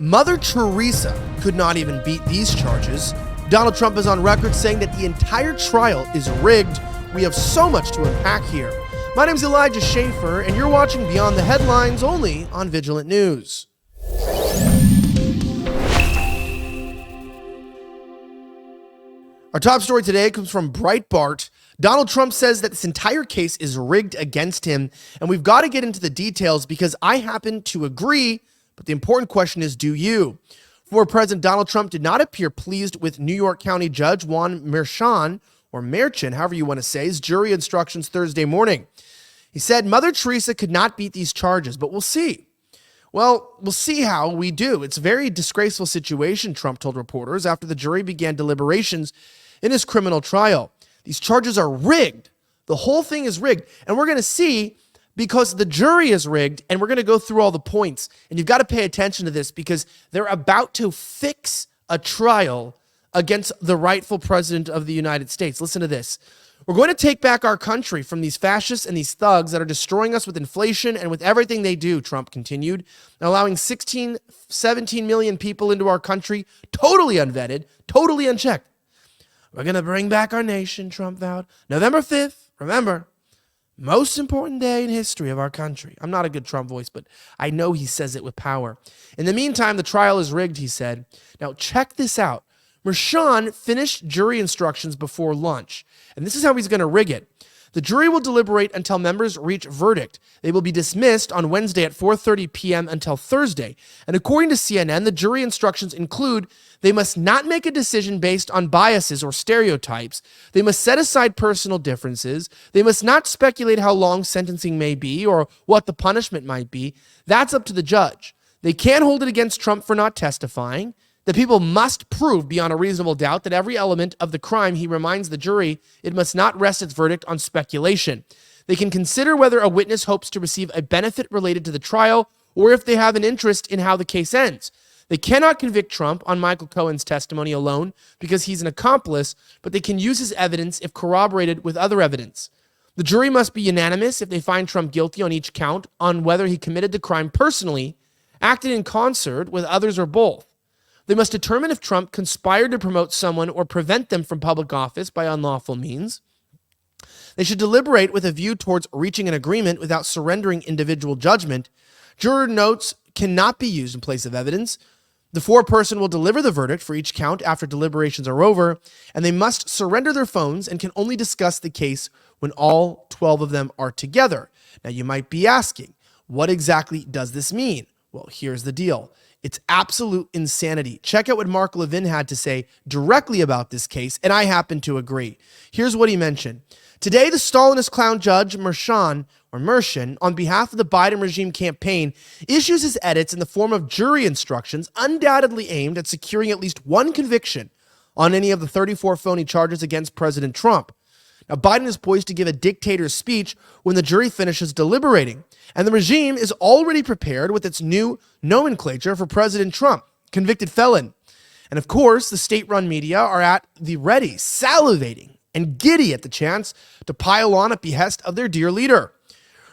Mother Teresa could not even beat these charges. Donald Trump is on record saying that the entire trial is rigged. We have so much to unpack here. My name's Elijah Schaefer, and you're watching Beyond the Headlines only on Vigilant News. Our top story today comes from Breitbart. Donald Trump says that this entire case is rigged against him, and we've got to get into the details because I happen to agree, but the important question is, do you? Former President Donald Trump did not appear pleased with New York County Judge Juan Merchan, or Merchan, however you want to say, his jury instructions Thursday morning. He said Mother Teresa could not beat these charges, but we'll see. Well, we'll see how we do. It's a very disgraceful situation, Trump told reporters after the jury began deliberations in his criminal trial. These charges are rigged. The whole thing is rigged. And we're going to see because the jury is rigged, and we're going to go through all the points. And you've got to pay attention to this because they're about to fix a trial against the rightful president of the United States. Listen to this. We're going to take back our country from these fascists and these thugs that are destroying us with inflation and with everything they do, Trump continued, allowing 17 million people into our country, totally unvetted, totally unchecked. We're going to bring back our nation, Trump vowed. November 5th, remember, most important day in history of our country. I'm not a good Trump voice, but I know he says it with power. In the meantime, the trial is rigged, he said. Now, check this out. Merchan finished jury instructions before lunch, and this is how he's going to rig it. The jury will deliberate until members reach verdict. They will be dismissed on Wednesday at 4:30 p.m. until Thursday. And according to CNN, the jury instructions include they must not make a decision based on biases or stereotypes. They must set aside personal differences. They must not speculate how long sentencing may be or what the punishment might be. That's up to the judge. They can't hold it against Trump for not testifying. The people must prove beyond a reasonable doubt that every element of the crime, he reminds the jury, it must not rest its verdict on speculation. They can consider whether a witness hopes to receive a benefit related to the trial or if they have an interest in how the case ends. They cannot convict Trump on Michael Cohen's testimony alone because he's an accomplice, but they can use his evidence if corroborated with other evidence. The jury must be unanimous if they find Trump guilty on each count on whether he committed the crime personally, acted in concert with others, or both. They must determine if Trump conspired to promote someone or prevent them from public office by unlawful means. They should deliberate with a view towards reaching an agreement without surrendering individual judgment. Juror notes cannot be used in place of evidence. The foreperson will deliver the verdict for each count after deliberations are over, and they must surrender their phones and can only discuss the case when all 12 of them are together. Now, you might be asking, what exactly does this mean? Well, here's the deal. It's absolute insanity. Check out what Mark Levin had to say directly about this case, and I happen to agree. Here's what he mentioned. Today, the Stalinist clown judge Merchan, on behalf of the Biden regime campaign, issues his edits in the form of jury instructions undoubtedly aimed at securing at least one conviction on any of the 34 phony charges against President Trump. Now, Biden is poised to give a dictator's speech when the jury finishes deliberating, and the regime is already prepared with its new nomenclature for President Trump, convicted felon. And of course, the state-run media are at the ready, salivating and giddy at the chance to pile on at behest of their dear leader.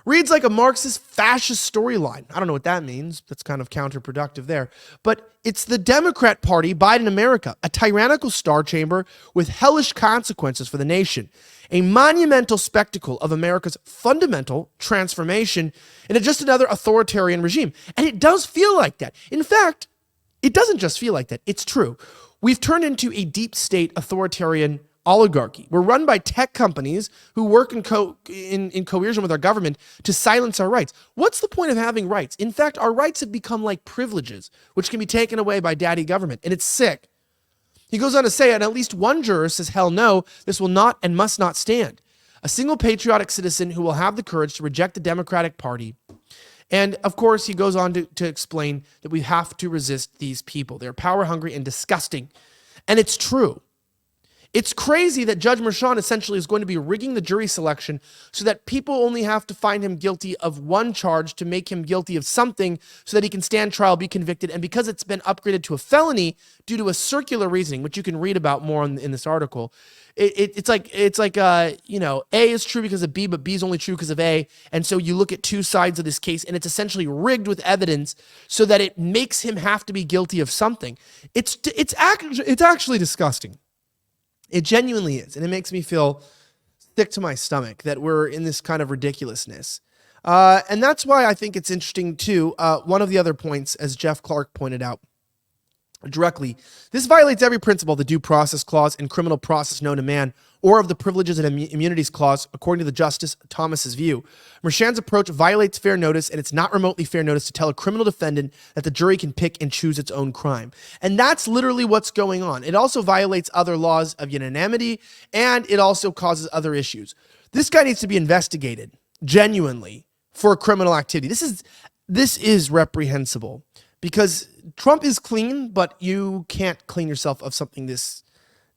Reads like a Marxist fascist storyline. I don't know what that means. That's kind of counterproductive there. But it's the Democrat Party, Biden America, a tyrannical star chamber with hellish consequences for the nation. A monumental spectacle of America's fundamental transformation into just another authoritarian regime. And it does feel like that. In fact, it doesn't just feel like that. It's true. We've turned into a deep state authoritarian oligarchy. We're run by tech companies who work in coercion with our government to silence our rights. What's the point of having rights? In fact, our rights have become like privileges, which can be taken away by daddy government, and it's sick. He goes on to say, and at least one juror says, hell no, this will not and must not stand. A single patriotic citizen who will have the courage to reject the Democratic Party. And of course, he goes on to explain that we have to resist these people. They're power hungry and disgusting. And it's true. It's crazy that Judge Merchan essentially is going to be rigging the jury selection so that people only have to find him guilty of one charge to make him guilty of something so that he can stand trial, be convicted, and because it's been upgraded to a felony due to a circular reasoning, which you can read about more in this article, it's like A is true because of B, but B is only true because of A, and so you look at two sides of this case, and it's essentially rigged with evidence so that it makes him have to be guilty of something. It's actually disgusting. It genuinely is, and it makes me feel sick to my stomach that we're in this kind of ridiculousness. And that's why I think it's interesting, too. One of the other points, as Jeff Clark pointed out directly, this violates every principle of the Due Process Clause and criminal process known to man, or of the Privileges and Immunities Clause, according to the Justice Thomas's view. Merchan's approach violates fair notice, and it's not remotely fair notice to tell a criminal defendant that the jury can pick and choose its own crime. And that's literally what's going on. It also violates other laws of unanimity, and it also causes other issues. This guy needs to be investigated, genuinely, for criminal activity. This is reprehensible, because Trump is clean, but you can't clean yourself of something this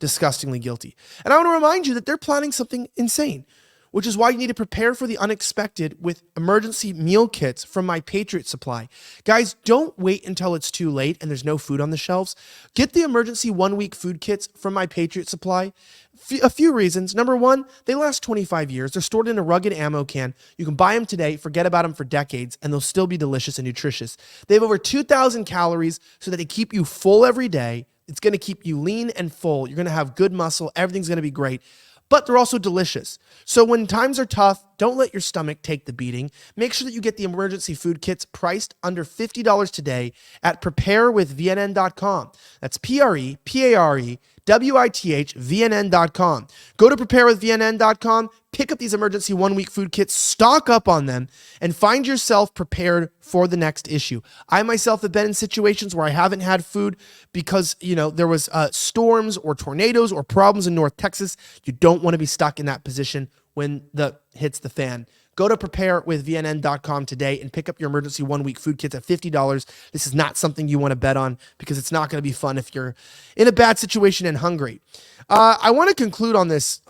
disgustingly guilty. And I want to remind you that they're planning something insane, which is why you need to prepare for the unexpected with emergency meal kits from My Patriot Supply. Guys, don't wait until it's too late and there's no food on the shelves. Get the emergency 1-week food kits from My Patriot Supply. A few reasons. Number one, they last 25 years. They're stored in a rugged ammo can. You can buy them today, forget about them for decades, and they'll still be delicious and nutritious. They have over 2,000 calories so that they keep you full every day. It's going to keep you lean and full. You're going to have good muscle. Everything's going to be great. But they're also delicious. So when times are tough, don't let your stomach take the beating. Make sure that you get the emergency food kits priced under $50 today at preparewithvnn.com. That's PREPAREWITHVNN.com. Go to preparewithvnn.com, pick up these emergency 1-week food kits, stock up on them, and find yourself prepared for the next issue. I myself have been in situations where I haven't had food because, there was storms or tornadoes or problems in North Texas. You don't want to be stuck in that position when the hits the fan. Go to preparewithvnn.com today and pick up your emergency 1-week food kits at $50. This is not something you want to bet on because it's not going to be fun if you're in a bad situation and hungry. I want to conclude on this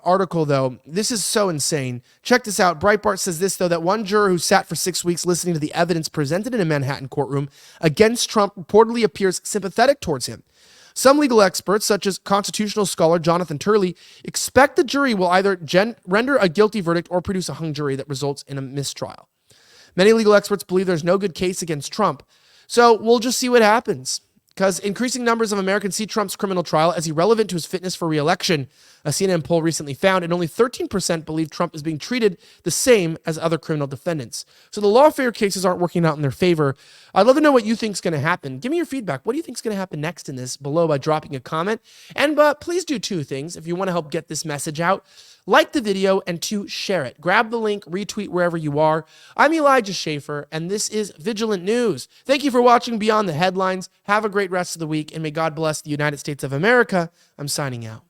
article, though. This is so insane. Check this out. Breitbart says this, though, that one juror who sat for 6 weeks listening to the evidence presented in a Manhattan courtroom against Trump reportedly appears sympathetic towards him. Some legal experts, such as constitutional scholar Jonathan Turley, expect the jury will either render a guilty verdict or produce a hung jury that results in a mistrial. Many legal experts believe there's no good case against Trump. So we'll just see what happens, because increasing numbers of Americans see Trump's criminal trial as irrelevant to his fitness for re-election. A CNN poll recently found, and only 13% believe Trump is being treated the same as other criminal defendants. So the lawfare cases aren't working out in their favor. I'd love to know what you think is going to happen. Give me your feedback. What do you think is going to happen next in this below by dropping a comment? And please do two things if you want to help get this message out. Like the video, and 2, share it. Grab the link, retweet wherever you are. I'm Elijah Schaefer, and this is Vigilant News. Thank you for watching Beyond the Headlines. Have a great rest of the week, and may God bless the United States of America. I'm signing out.